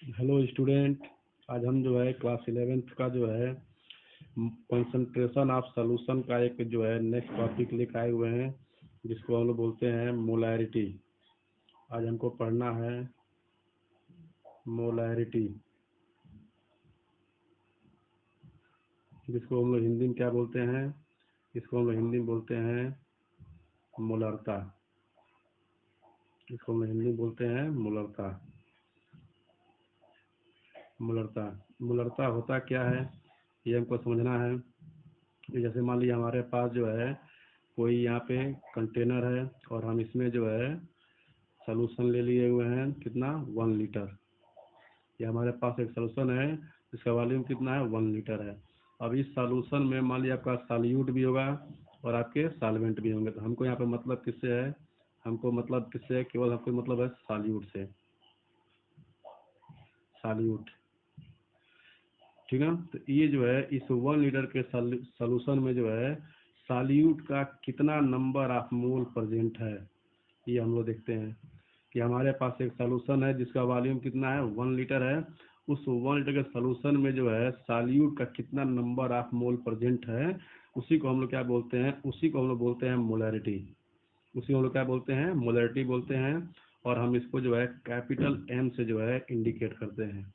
Hello student. आज हम जो है क्लास 11th का जो है कंसंट्रेशन ऑफ सॉल्यूशन का एक जो है नेक्स्ट टॉपिक लेकर आए हुए हैं, जिसको हम लोग बोलते हैं मोलैरिटी। आज हमको पढ़ना है मोलैरिटी, जिसको हम लोग हिंदी में क्या बोलते हैं? इसको हम लोग हिंदी में बोलते हैं मोलरता। इसको हम लोग हिंदी में बोलते हैं मोलरता। मोलरता मोलरता होता क्या है, ये हमको समझना है। जैसे मान लीजिए हमारे पास जो है कोई यहाँ पे कंटेनर है और हम इसमें जो है सॉल्यूशन ले लिए हुए हैं, कितना 1 लीटर। ये हमारे पास एक सॉल्यूशन है जिसका वॉल्यूम कितना है 1 लीटर है। अब इस सॉल्यूशन में मान लीजिए आपका सॉल्यूट भी होगा और आपके सॉल्वेंट भी होंगे। तो हमको यहाँ पे मतलब किससे है? हमको मतलब किससे है? केवल हमको मतलब है सॉल्यूट से। सॉल्यूट, ठीक है। तो ये जो है इस 1 लीटर के सॉल्यूशन में जो है सॉल्यूट का कितना नंबर ऑफ मोल प्रेजेंट है, ये हम लोग देखते हैं। कि हमारे पास एक सॉल्यूशन है जिसका वॉल्यूम कितना है 1 लीटर है। उस 1 लीटर के सॉल्यूशन में जो है सॉल्यूट का कितना नंबर ऑफ मोल प्रेजेंट है, उसी को हम लोग क्या बोलते हैं? उसी को हम लोग बोलते हैं मोलैरिटी। उसी को हम लोग क्या बोलते हैं? मोलैरिटी बोलते हैं। और हम इसको जो है कैपिटल एम से जो है इंडिकेट करते हैं।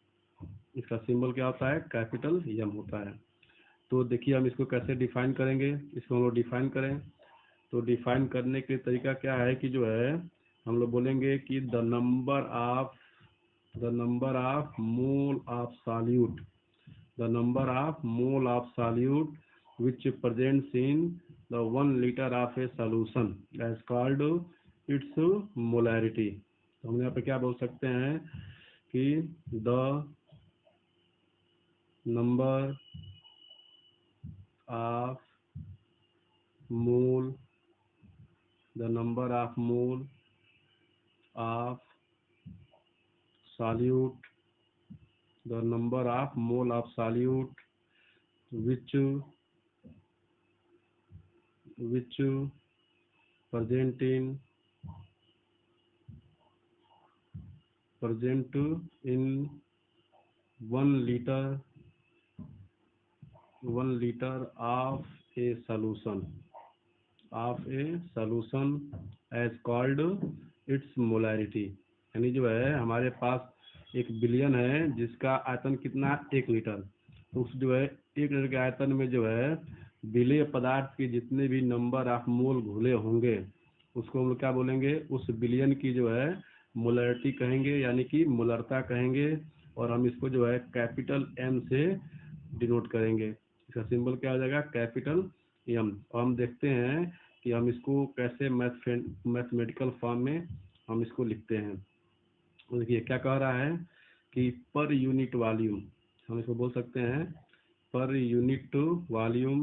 इसका सिंबल क्या होता है? कैपिटल एम होता है। तो देखिए हम इसको कैसे डिफाइन करेंगे। इसको हम लोग डिफाइन करें तो डिफाइन करने के तरीका क्या है कि जो है हम लोग बोलेंगे कि the number of mole of solute, the number of mole of solute which presents in the 1 liter of a solution as called its molarity। तो हम यहाँ पे क्या बोल सकते हैं कि the number of mole the number of mole of solute, the number of mole of solute which present in 1 liter of a solution as called its molarity। यानी जो है हमारे पास एक बिलियन है जिसका आयतन कितना? 1 लीटर। तो उस जो है 1 लीटर के आयतन में जो है विलेय पदार्थ के जितने भी नंबर ऑफ मोल घुले होंगे उसको हम लोग क्या बोलेंगे? उस बिलियन की जो है मोलैरिटी कहेंगे, यानी कि मोलरता कहेंगे। और हम इसको जो है कैपिटल एम से डिनोट करेंगे। इसका सिंबल क्या हो जाएगा? Capital M. और हम देखते हैं कि हम इसको कैसे मैथमेटिकल फॉर्म में हम इसको लिखते हैं। तो देखिए क्या कह रहा है कि पर यूनिट वॉल्यूम, हम इसको बोल सकते हैं per unit volume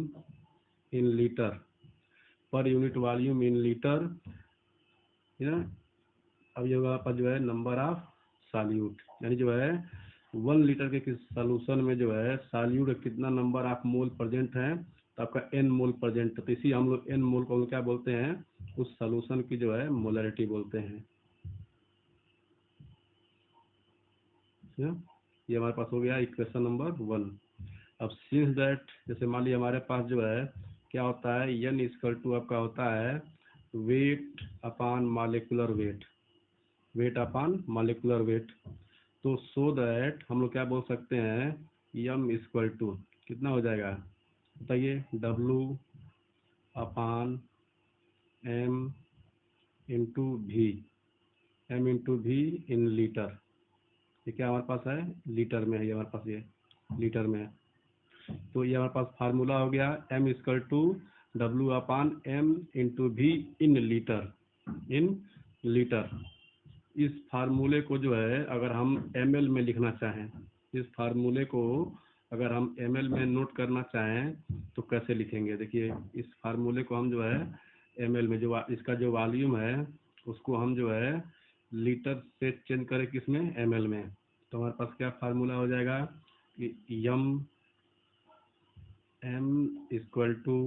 in litre, per unit volume in litre, है ना। अब ये होगा आपका जो है नंबर ऑफ सॉल्यूट, यानी जो है 1 लीटर के सॉल्यूशन में जो है सॉल्यूट कितना नंबर ऑफ मोल प्रेजेंट है, तो आपका एन मोल प्रेजेंट। तो इसी हम लोग एन मोल को क्या बोलते हैं? उस सॉल्यूशन की जो है मोलैरिटी बोलते हैं। ये हमारे पास हो गया इक्वेशन नंबर 1। अब सिंस दैट, जैसे मान लीजिए हमारे पास जो है क्या होता है, एन इक्वल टू आपका होता है weight upon molecular weight, weight upon molecular weight. तो सो दैट हम लोग क्या बोल सकते हैं? एम इक्वल टू कितना हो जाएगा बताइए? डब्लू अपॉन एम इंटू भी, M into V in litre. ये क्या हमारे पास है? लीटर में है, ये हमारे पास ये लीटर में है। तो ये हमारे पास फार्मूला हो गया M equal to W upon M into V in litre, in litre. इस फार्मूले को जो है अगर हम ml में लिखना चाहें, इस फार्मूले को अगर हम ml में नोट करना चाहें तो कैसे लिखेंगे? देखिए इस फार्मूले को हम जो है ml में, जो इसका जो वॉल्यूम है उसको हम जो है लीटर से चेंज करें किसमें? ml में। तो हमारे पास क्या फार्मूला हो जाएगा कि m equal to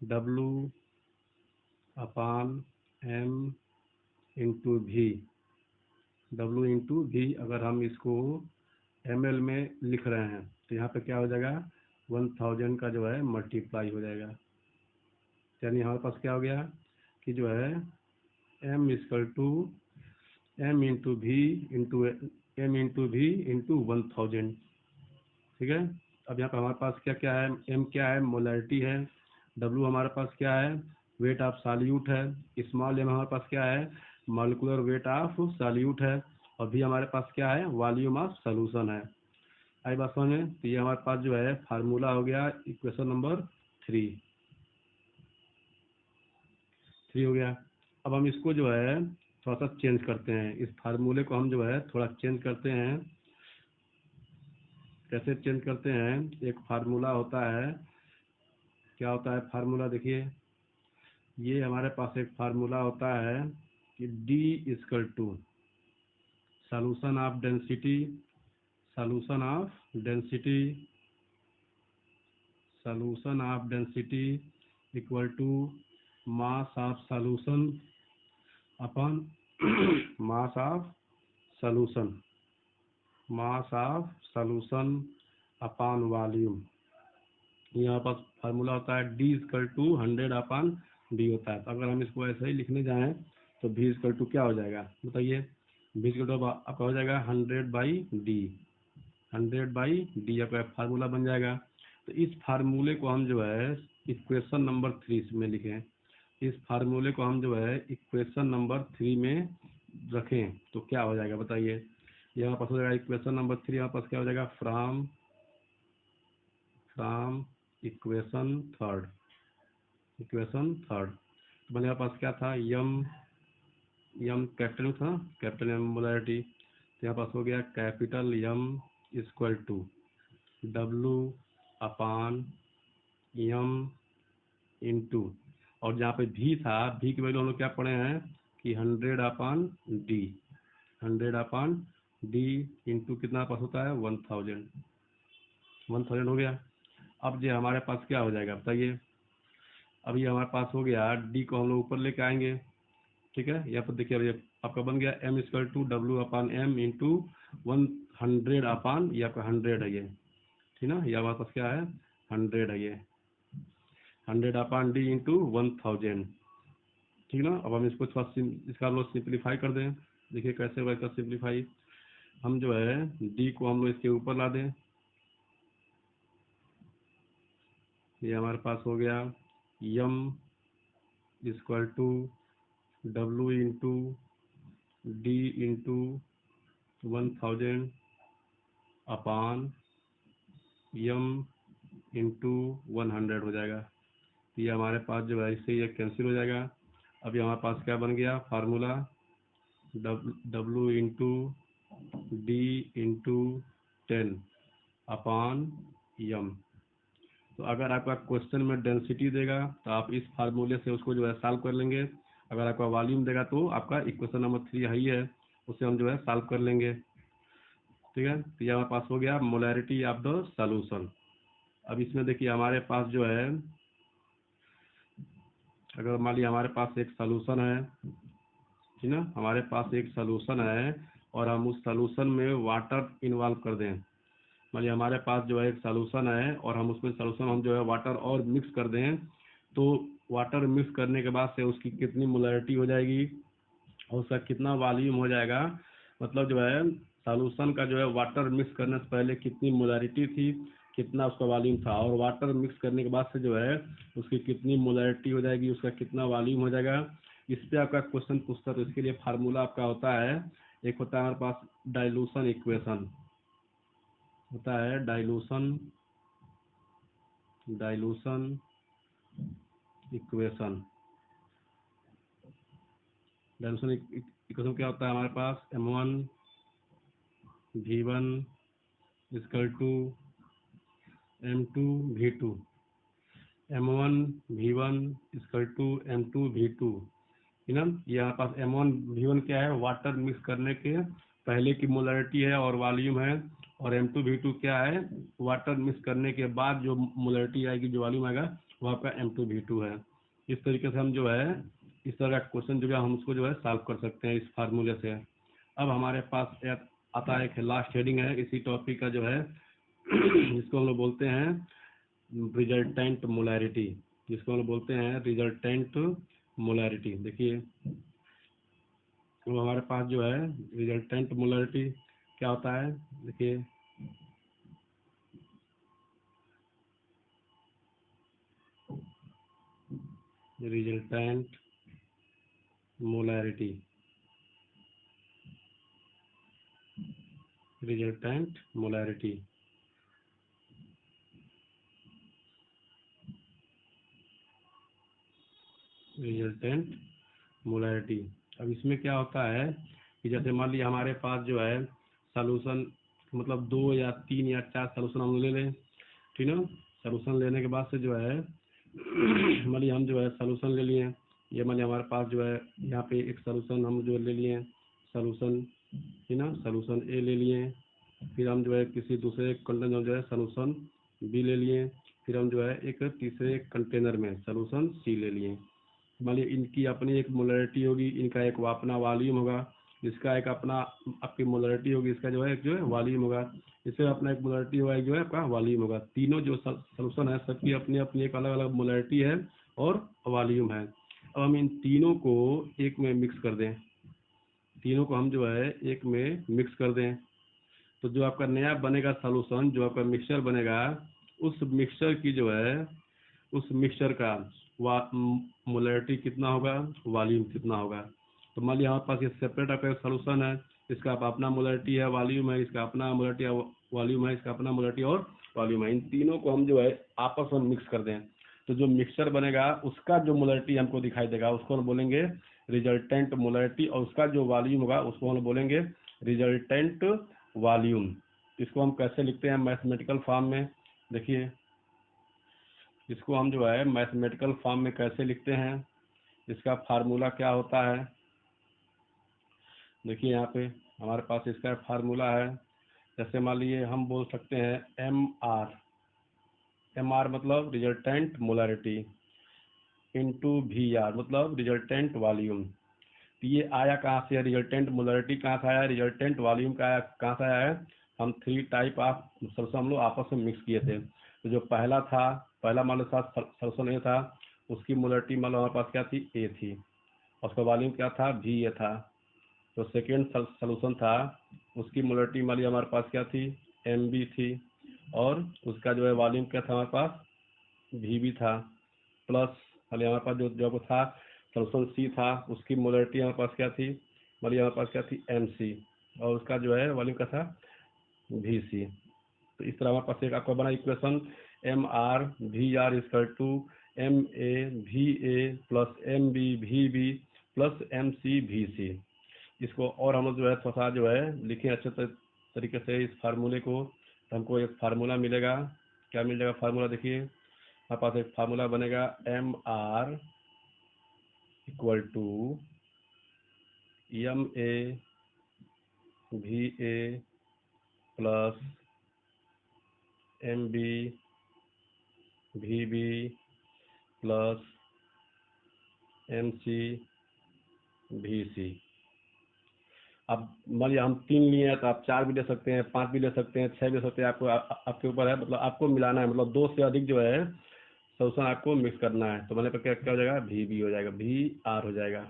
W upon m into V W into V अगर हम इसको ml में लिख रहे हैं तो यहाँ पे क्या हो जाएगा, 1000 का जो है मल्टीप्लाई हो जाएगा। यानी हमारे पास क्या हो गया कि जो है m equal to m into V into 1000। ठीक है। अब यहाँ पे हमारे पास क्या क्या है, m क्या है, मोलैरिटी है, w हमारे पास क्या है, वेट ऑफ सॉल्यूट है, स्मॉल m हमारे पास क्या है, मॉलिक्यूलर वेट ऑफ सॉल्यूट है, और भी हमारे पास क्या है, वॉल्यूम ऑफ सॉल्यूशन है। आई बात समझ में। तो ये हमारे पास जो है फार्मूला हो गया इक्वेशन नंबर 3 हो गया। अब हम इसको जो है थोड़ा सा चेंज करते हैं, इस फार्मूले को हम जो है थोड़ा चेंज करते हैं। कैसे चेंज करते हैं, एक फार्मूला होता है, क्या होता है फार्मूला, देखिए ये हमारे पास एक फार्मूला होता है कि D equal to solution of density, solution of density, solution of density equal to mass of solution upon mass of solution, mass of solution upon volume. यहाँ पास फार्मूला होता है D equal to 100 upon D होता है। तो अगर हम इसको ऐसे ही लिखने जाएं तो V इक्वल टू क्या हो जाएगा बताइए, V इक्वल टू आपका हो जाएगा 100/D, 100/D आपका फार्मूला बन जाएगा। तो इस फार्मूले को हम जो है इक्वेशन नंबर 3 में लिखें, इस फार्मूले को हम जो है इक्वेशन नंबर 3 में रखें तो क्या हो जाएगा बताइए। यहाँ पास हो जाएगा इक्वेशन नंबर 3, यहाँ पास क्या हो जाएगा, from equation third, equation third तो मेरे पास क्या था, यम कैपिटल था, कैपिटल एम मोलैरिटी, तो यहाँ पास हो गया capital M equal to W upon M into, और जहाँ पे भी था, भी की वैल्यू हम लोग क्या पढ़े हैं कि 100/D, 100/D इंटू कितना पास होता है 1000, 1000 हो गया। अब जो हमारे पास क्या हो जाएगा बताइए, अब ये हमारे पास हो गया, D को हम लोग ऊपर लेके आएंगे। ठीक है, यहाँ पर देखिए अब ये आपका बन गया M equal to W/M into 100 ये आपका 100 है ये, ठीक ना, ये हमारे पास क्या है 100 है ये, 100/D इंटू 1000। ठीक ना। अब हम इसको थोड़ा इसका हम लोग सिंप्लीफाई कर दें, देखिए कैसे होगा इसका सिंप्लीफाई। हम जो है D को हम लोग इसके ऊपर ला दें, ये हमारे पास हो गया M equal to W into D into 1000 upon M into 100 हो जाएगा। ये हमारे पास जो है इससे ये कैंसिल हो जाएगा। अब ये हमारे पास क्या बन गया formula, W into D into 10 अपान यम। तो अगर आपका क्वेश्चन में डेंसिटी देगा तो आप इस फार्मूले से उसको जो है सॉल्व कर लेंगे, अगर आपका वॉल्यूम देगा तो आपका इक्वेशन नंबर 3 ही है, उसे हम जो है सॉल्व कर लेंगे। ठीक है, तो ये हमारे पास हो गया मोलैरिटी ऑफ द सॉल्यूशन। अब इसमें देखिए हमारे पास जो है, अगर मान लिया हमारे पास एक सॉल्यूशन है, ठीक ना, हमारे पास एक सॉल्यूशन है और हम उस सॉल्यूशन में वाटर इन्वॉल्व कर दें, मान लिया हमारे पास जो है एक सॉल्यूशन है और हम उसमें सॉल्यूशन हम जो है वाटर और मिक्स कर दें, तो वाटर मिक्स करने के बाद से उसकी कितनी मोलैरिटी हो जाएगी और उसका कितना वॉल्यूम हो जाएगा, मतलब जो है सॉल्यूशन का जो है वाटर मिक्स करने से पहले कितनी मोलैरिटी थी, कितना उसका वॉल्यूम था, और वाटर मिक्स करने के बाद से जो है उसकी कितनी मोलैरिटी हो जाएगी, उसका कितना वॉल्यूम हो जाएगा, इस पे आपका क्वेश्चन पूछता है। तो इसके लिए फार्मूला आपका होता है, एक होता है हमारे पास डाइल्यूशन इक्वेशन, होता है डाइल्यूशन इक्वेशन। डाइल्यूशन इक्वेशन क्या होता है हमारे पास, M1 V1 equal to M2 V2, M1 V1 equal to M2 V2, है ना। यहाँ पास M1 V1 क्या है, वाटर मिक्स करने के पहले की मोलैरिटी है और वॉल्यूम है, और M2 V2 क्या है, वाटर मिक्स करने के बाद जो मोलैरिटी आएगी, जो वॉल्यूम आएगा वो आपका M2 V2 है। इस तरीके से हम जो है इस तरह का क्वेश्चन जो है हम उसको जो है सॉल्व कर सकते हैं इस फार्मूले से। अब हमारे पास आता है एक लास्ट हेडिंग है इसी टॉपिक का जो है जिसको हम लोग बोलते हैं रिजल्टेंट मोलैरिटी, जिसको हम लोग बोलते हैं रिजल्टेंट मोलैरिटी। देखिए तो हमारे पास जो है रिजल्टेंट मोलैरिटी क्या होता है, देखिए resultant molarity, resultant molarity resultant molarity. अब इसमें क्या होता है कि जैसे मान लीजिए हमारे पास जो है सॉल्यूशन, मतलब 2 या 3 या 4 सॉल्यूशन हम ले लें, ठीक ना। सॉल्यूशन लेने के बाद से जो है मान लीजिए हम जो है सॉल्यूशन ले लिए, ये मान लीजिए हमारे पास जो है यहाँ पे एक सॉल्यूशन हम जो ले लिए सॉल्यूशन, ठीक ना, सॉल्यूशन ए ले लिए, फिर हम जो है किसी दूसरे कंटेनर जो है सॉल्यूशन बी ले लिए, फिर हम जो है एक तीसरे कंटेनर में सॉल्यूशन सी ले लिए। मान लीजिए इनकी अपनी एक मोलैरिटी होगी, इनका एक अपना वॉल्यूम होगा, इसका एक अपना आपकी मोलैरिटी होगी, इसका जो है एक जो है वॉल्यूम होगा, इससे अपना एक मोलैरिटी होगा, एक जो है आपका वॉल्यूम होगा। तीनों जो सॉल्यूशन है सबकी अपनी अपनी एक अलग अलग मोलैरिटी है और वॉल्यूम है। अब हम इन तीनों को एक में मिक्स कर दें, तीनों को हम जो है एक में मिक्स कर दें, तो जो आपका नया बनेगा सॉल्यूशन, जो आपका मिक्सचर बनेगा, उस मिक्सचर की जो है उस मिक्सचर का मोलैरिटी कितना होगा, वॉल्यूम कितना होगा। तो मान लिया हमारे पास ये सेपरेट आपका सॉल्यूशन है, इसका अपना मोलैरिटी है, वॉल्यूम है, इसका अपना मोलैरिटी है, वॉल्यूम है, इसका अपना मोलैरिटी और वॉल्यूम है। इन तीनों को हम जो है आपस में मिक्स कर दें, तो जो मिक्सचर बनेगा उसका जो मोलैरिटी हमको दिखाई देगा उसको हम बोलेंगे रिजल्टेंट मोलैरिटी, और उसका जो वॉल्यूम होगा उसको हम बोलेंगे रिजल्टेंट वॉल्यूम। इसको हम कैसे लिखते हैं मैथमेटिकल फॉर्म में, देखिए इसको हम जो है मैथमेटिकल फॉर्म में कैसे लिखते हैं, इसका फार्मूला क्या होता है, देखिए यहाँ पे हमारे पास इसका फार्मूला है। जैसे मान लीजिए हम बोल सकते हैं एम आर मतलब resultant molarity into V R मतलब रिजल्टेंट वॉल्यूम। तो ये आया कहाँ से है, रिजल्टेंट मोलैरिटी कहाँ से आया है, रिजल्टेंट वॉल्यूम का आया कहाँ से आया है। हम 3 टाइप ऑफ सॉल्यूशन हम लोग आपस में मिक्स किए थे। तो जो पहला था, पहला मान लो सॉल्यूशन ए था, उसकी मोलैरिटी मान लो हमारे पास क्या थी, ए थी, और उसका वॉल्यूम क्या था, वी ए था। तो सेकेंड सॉल्यूशन था, उसकी मोलैरिटी मान लीजिए हमारे पास क्या थी, एम बी थी, और उसका जो है वॉल्यूम क्या था हमारे पास, वी बी था। प्लस मान लीजिए हमारे पास जो था सॉल्यूशन सी था, उसकी मोलैरिटी हमारे पास क्या थी, मान लीजिए हमारे पास क्या थी, एम सी, और उसका जो है वॉल्यूम क्या था, वी सी। तो इस तरह हमारे पास एक आपका बना equation M R V R equal to M A V A plus M B V B plus M C V C. इसको और हम लोग जो है थोड़ा सा जो है लिखें अच्छे तरीके से इस फार्मूले को, तो हमको एक फार्मूला मिलेगा। क्या मिलेगा फार्मूला, देखिए हमारे पास एक फार्मूला बनेगा M R equal to M A V A plus M B V B plus M C V C. अब मान लिया हम 3 लिए हैं तो आप 4 भी ले सकते हैं, 5 भी ले सकते हैं, 6 भी ले सकते हैं, आपको आपके ऊपर है, मतलब आपको मिलाना है, मतलब 2 से अधिक जो है सॉल्यूशन आपको मिक्स करना है। तो मैंने पर क्या क्या हो जाएगा, वी बी हो जाएगा, वी आर हो जाएगा,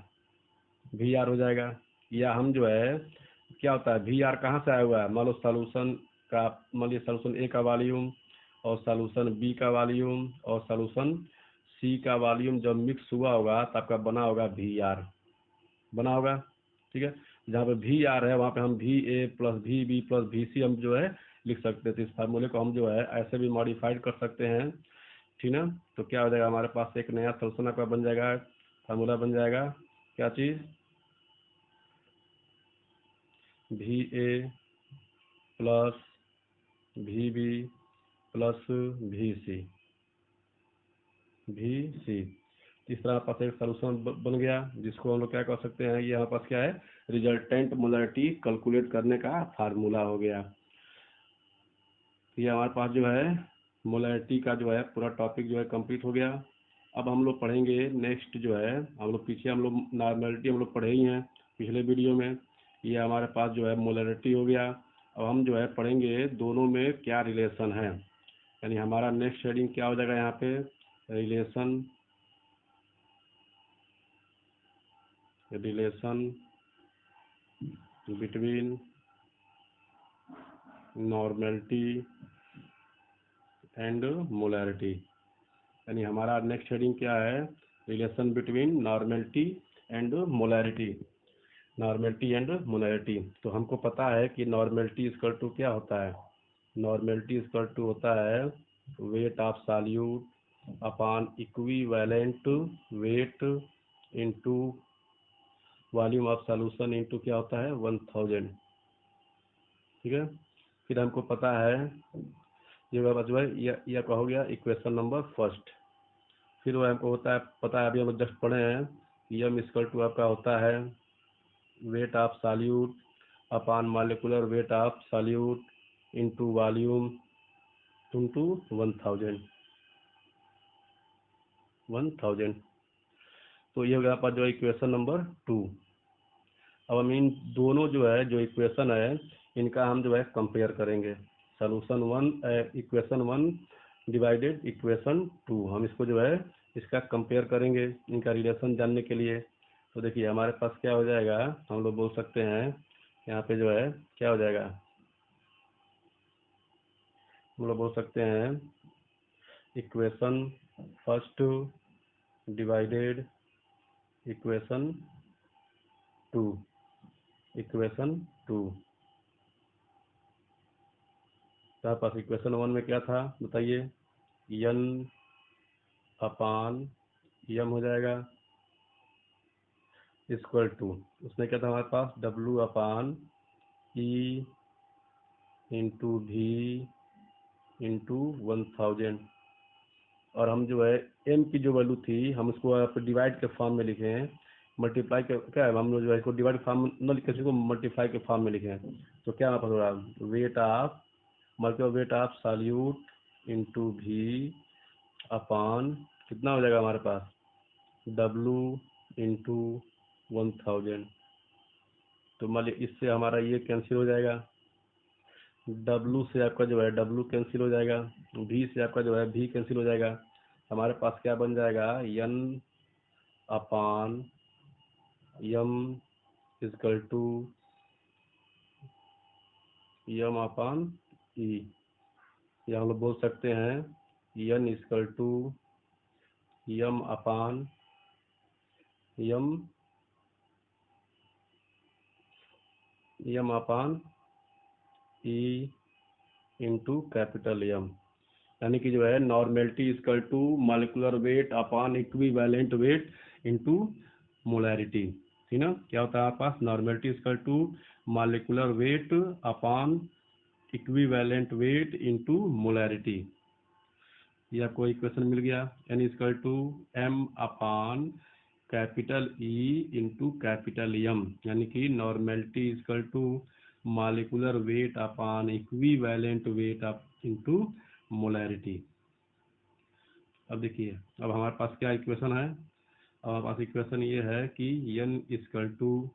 वी आर हो जाएगा। या हम जो है क्या होता है, वी आर कहाँ से आया हुआ है, मान लो सॉल्यूशन का, मान लीजिए सॉल्यूशन ए का वॉल्यूम और सॉल्यूशन बी का वॉल्यूम और सॉल्यूशन सी का वॉल्यूम जब मिक्स हुआ होगा तो आपका बना होगा वी आर, बना होगा, ठीक है। जहाँ पे वी आर है वहाँ पे हम V A plus V B plus V C हम जो है लिख सकते हैं। तो इस फार्मूले को हम जो है ऐसे भी मॉडिफाइड कर सकते हैं, ठीक ना। तो क्या हो जाएगा, हमारे पास एक नया सॉल्यूशन आपका बन जाएगा, फार्मूला बन जाएगा, क्या चीज़, V A plus V B plus V C, V C. इस तरह हमारे पास एक सॉल्यूशन बन गया, जिसको हम लोग क्या कर सकते हैं, ये हमारे पास क्या है, रिजल्टेंट मोलैरिटी कैलकुलेट करने का फार्मूला हो गया। ये हमारे पास जो है मोलैरिटी का जो है पूरा टॉपिक जो है कंप्लीट हो गया। अब हम लोग पढ़ेंगे नेक्स्ट जो है, हम लोग पीछे हम लोग नॉर्मलिटी हम लोग पढ़े ही हैं पिछले वीडियो में, ये हमारे पास जो है मोलरिटी हो गया। अब हम जो है पढ़ेंगे दोनों में क्या रिलेशन है, यानी हमारा नेक्स्ट हेडिंग क्या हो जाएगा यहाँ पे, relation between normality and molarity. यानी हमारा नेक्स्ट हेडिंग क्या है, relation between normality and molarity. Normality and molarity, तो हमको पता है कि नॉर्मेलिटी इक्वल टू क्या होता है, नॉर्मेलिटी इक्वल टू होता है weight of solute upon equivalent weight into volume of solution into क्या होता है 1000। ठीक है, फिर हमको पता है ये जो है यह क्या हो गया इक्वेशन नंबर फर्स्ट। फिर वो हमको होता है पता है, अभी हम जस्ट पढ़े हैं कि एम इक्वल टू आपका होता है weight of solute upon molecular weight of solute into volume into 1000। तो ये हो गया आपका जो इक्वेशन नंबर 2। अब हम इन दोनों जो है जो इक्वेशन है इनका हम जो है कंपेयर करेंगे, सॉल्यूशन 1 इक्वेशन 1 डिवाइडेड इक्वेशन 2, हम इसको जो है इसका कंपेयर करेंगे इनका रिलेशन जानने के लिए। तो देखिए हमारे पास क्या हो जाएगा, हम लोग बोल सकते हैं यहाँ पे जो है क्या हो जाएगा, हम लोग बोल सकते हैं equation first divided equation 2, equation 2। तो पास इक्वेशन 1 में क्या था बताइए, एन अपान एम हो जाएगा इक्वल टू, उसमें क्या था हमारे पास डब्लू अपान ई इंटू भी इंटू 1000। और हम जो है एम की जो वैल्यू थी हम उसको आप डिवाइड के फॉर्म में लिखे हैं, मल्टीप्लाई के क्या है हम लोग जो है इसको डिवाइड फॉर्म न लिखे इसको मल्टीप्लाई के फॉर्म में लिखे हैं। तो क्या हमारे पास हो रहा है weight of multiple weight of solute into भी अपान कितना हो जाएगा हमारे पास डब्लू इंटू 1000। तो मान लीजिए इससे हमारा ये कैंसिल हो जाएगा, डब्लू से आपका जो है डब्लू कैंसिल हो जाएगा, भी से आपका जो है भी कैंसिल हो जाएगा। हमारे पास क्या बन जाएगा N upon M equal to M upon E, या हम लोग बोल सकते हैं N equal to M upon M E into capital M. यानी कि जो है normality equal to molecular weight upon equivalent weight into molarity. ठीक ना, क्या होता है आपके पास normality equal to molecular weight upon equivalent weight into molarity. ये आपको इक्वेशन मिल गया, यानी equal to M upon capital E into capital M, यानी कि normality equal to molecular weight upon equivalent weight into molarity. अब देखिए अब हमारे पास क्या इक्वेशन है, अब हमारे पास इक्वेशन ये है कि एन इक्वल टू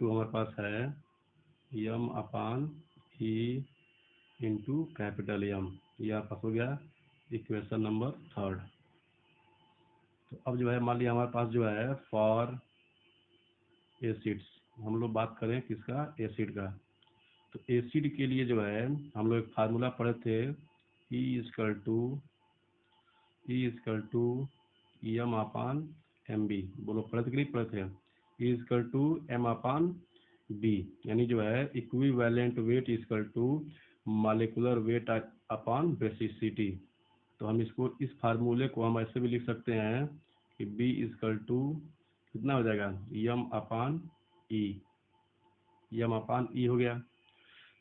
हमारे पास है M upon E into capital M. ये आपका हो गया इक्वेशन नंबर 3। तो अब जो है मान लिया हमारे पास जो है फॉर एसिड्स, हम लोग बात करें किसका एसिड का। तो एसिड के लिए जो है हम लोग एक फार्मूला पढ़े थे E equal to M upon M B, बोलो पढ़े थे कि नहीं पढ़े थे, E equal to M upon B, यानी जो है equivalent weight equal to molecular weight upon basicity. तो हम इसको इस फार्मूले को हम ऐसे भी लिख सकते हैं कि बी इक्वल टू कितना हो जाएगा यम अपान ई, यम अपान ई हो गया।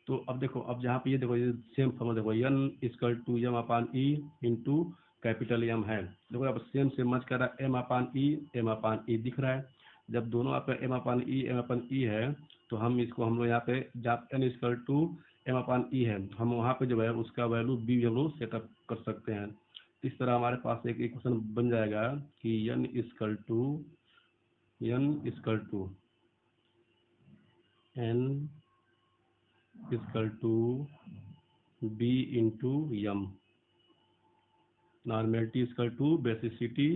तो अब देखो अब जहाँ पे ये देखो ये सेम फॉर्मूला देखो N equal to M upon E into capital M है, देखो अब सेम सेम मच कर रहा है एम अपान ई दिख रहा है। जब दोनों आपका एम अपान ई है तो हम इसको हम लोग यहाँ पे जब N equal to M upon ई है हम वहाँ पे जो है उसका वैल्यू बी हम लोग सेटअप कर सकते हैं। इस तरह हमारे पास एक इक्वेशन बन जाएगा कि n equal to b into M, normality equal to basicity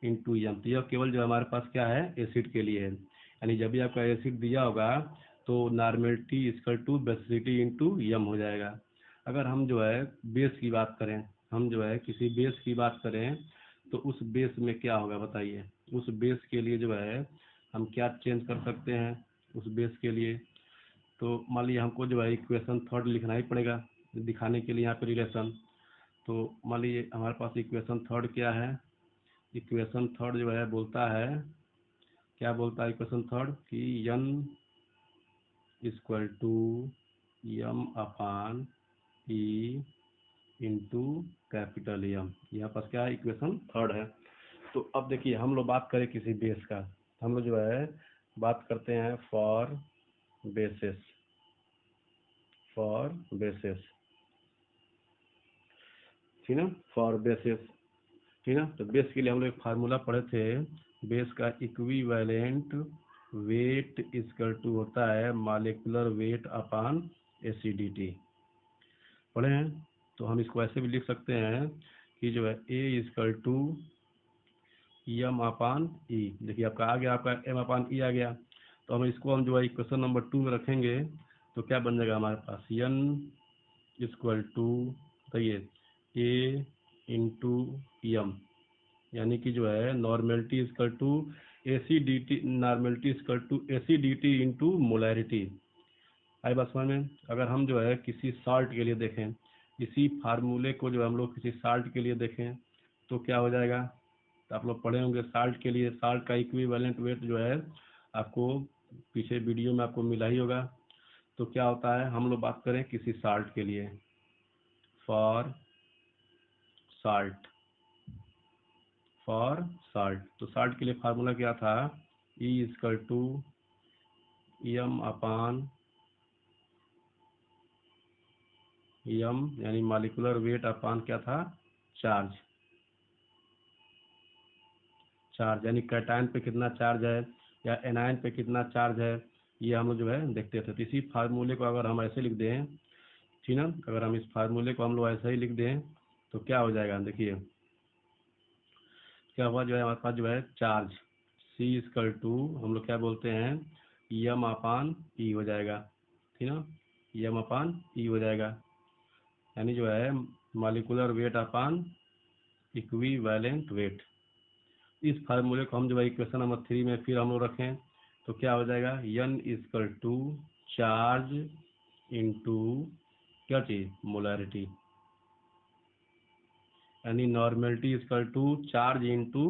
into M. तो यह केवल जो हमारे पास क्या है, एसिड के लिए है। यानी जब भी आपका एसिड दिया होगा तो normality equal to basicity into M हो जाएगा। अगर हम जो है बेस की बात करें, हम जो है किसी बेस की बात करें तो उस बेस में क्या होगा बताइए। उस बेस के लिए जो है हम क्या चेंज कर सकते हैं उस बेस के लिए। तो मान लीजिए हमको जो है इक्वेशन थर्ड लिखना ही पड़ेगा दिखाने के लिए यहाँ पे रिलेशन। तो मान लीजिए हमारे पास इक्वेशन थर्ड क्या है, इक्वेशन थर्ड जो है बोलता है, क्या बोलता है इक्वेशन थर्ड कि n equal to M upon E into capital M. यहाँ पास क्या है, इक्वेशन थर्ड है। तो अब देखिए हम लोग बात करें किसी बेस का, हम लोग जो है बात करते हैं फॉर बेसिस, ठीक ना, फॉर बेसिस, ठीक ना। तो बेस के लिए हम लोग एक फार्मूला पढ़े थे, बेस का इक्विवेलेंट वेट इक्वल टू होता है मॉलिक्यूलर वेट अपान एसिडिटी, पढ़े हैं। तो हम इसको ऐसे भी लिख सकते हैं कि जो है ए इक्वल टू एम अपान ई। देखिए आपका आ गया, आपका एम अपान ई आ गया। तो हम इसको हम जो है इक्वेशन नंबर 2 में रखेंगे तो क्या बन जाएगा हमारे पास, एन इक्वल टू बताइए ए इंटू एम, यानी कि जो है normality equal to acidity, normality equal to acidity into molarity. आई बात समझ में। अगर हम जो है किसी साल्ट के लिए देखें, इसी फार्मूले को जो हम लोग किसी साल्ट के लिए देखें तो क्या हो जाएगा। तो आप लोग पढ़े होंगे साल्ट के लिए, साल्ट का इक्विवेलेंट वेट जो है आपको पीछे वीडियो में आपको मिला ही होगा। तो क्या होता है, हम लोग बात करें किसी साल्ट के लिए, फॉर साल्ट, तो साल्ट के लिए फार्मूला क्या था, E equal to M upon M, यानी मॉलिक्यूलर वेट अपान क्या था, चार्ज, यानी कैटायन पे कितना चार्ज है या एनायन पे कितना चार्ज है, ये हम लोग जो है देखते थे। तो इसी फार्मूले को अगर हम ऐसे लिख दें, ठीक ना, अगर हम इस फार्मूले को हम लोग ऐसे ही लिख दें तो क्या हो जाएगा, देखिए क्या हुआ, जो है हमारे पास जो है चार्ज सी इक्वल टू हम लोग क्या बोलते हैं यम अपान ई हो जाएगा, ठीक ना, यम अपान ई हो जाएगा। यानी जो है मॉलिक्यूलर वेट अपान इक्विवेलेंट वेट। इस फार्मूले को हम जो है इक्वेशन नंबर 3 में फिर हम लोग रखें तो क्या हो जाएगा, n equal to charge into क्या चीज, मोलैरिटी, यानी normality equal to charge into